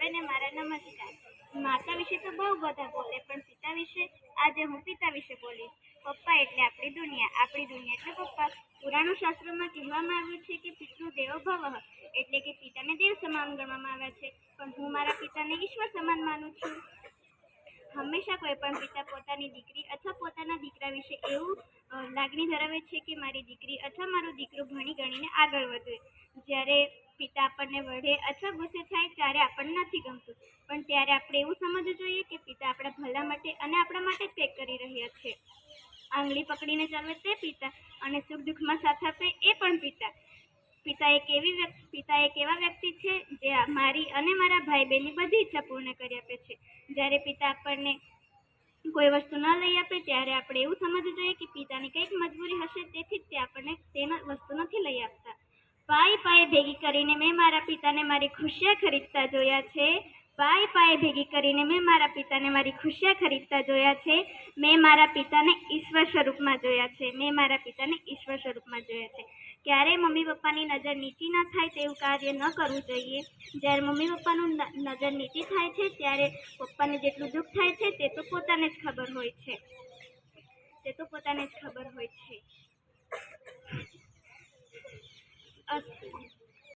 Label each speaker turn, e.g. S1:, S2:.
S1: સર્વેને મારા નમસ્કાર. માતા વિશે તો બહુ બધા બોલે, પણ પિતા વિશે આજે હું પિતા વિશે બોલીશ. પપ્પા એટલે આપણી દુનિયા એટલે પપ્પા. પુરાણો શાસ્ત્રોમાં કહેવામાં આવ્યું છે કે પિતૃ દેવો ભવઃ, એટલે કે પિતાને દેવ સમાન ગણવામાં આવ્યા છે. પણ હું મારા પિતાને ઈશ્વર સમાન માનું છું. હંમેશા કોઈ પણ પિતા પોતાની દીકરી અથવા પોતાના દીકરા વિશે એવું લાગણી ધરાવે છે કે મારી દીકરી અથવા મારો દીકરો ભણી ગણીને આગળ વધે. જ્યારે પિતા આપણને વઢે અથવા ગુસ્સે થાય ત્યારે આપણને નથી ગમતું, પણ ત્યારે આપણે એવું સમજવું જોઈએ કે પિતા આપણા ભલા માટે અને આપણા માટે જ કંઈક કરી રહ્યા છે. આંગળી પકડીને ચાલે તે પિતા, અને સુખ દુઃખમાં સાથ આપે એ પણ પિતા. પિતા એક એવા વ્યક્તિ છે જે મારી અને મારા ભાઈ બહેનની બધી ઈચ્છા પૂર્ણ કરી આપે છે. જ્યારે પિતા આપણને કોઈ વસ્તુ ન લઈ આપે ત્યારે આપણે એવું સમજવું જોઈએ કે પિતાની કંઈક મજબૂરી હશે, તેથી જ તે આપણને તેના વસ્તુ નથી લઈ આપતા. પાઈ પાઈ ભેગી કરીને મેં મારા પિતાને મારી ખુશિયા ખરીદતા જોયા છે. પાઈ પાઈ ભેગી કરીને મેં મારા પિતાને મારી ખુશિયા ખરીદતા જોયા છે. મેં મારા પિતાને ઈશ્વર સ્વરૂપમાં જોયા છે. ક્યારેય મમ્મી પપ્પાની નજર નીચી ના થાય તેવું કાર્ય ન કરવું જોઈએ. જ્યારે મમ્મી પપ્પાનું નજર નીચી થાય છે ત્યારે પપ્પાને જેટલું દુઃખ થાય છે તે તો પોતાને જ ખબર હોય છે.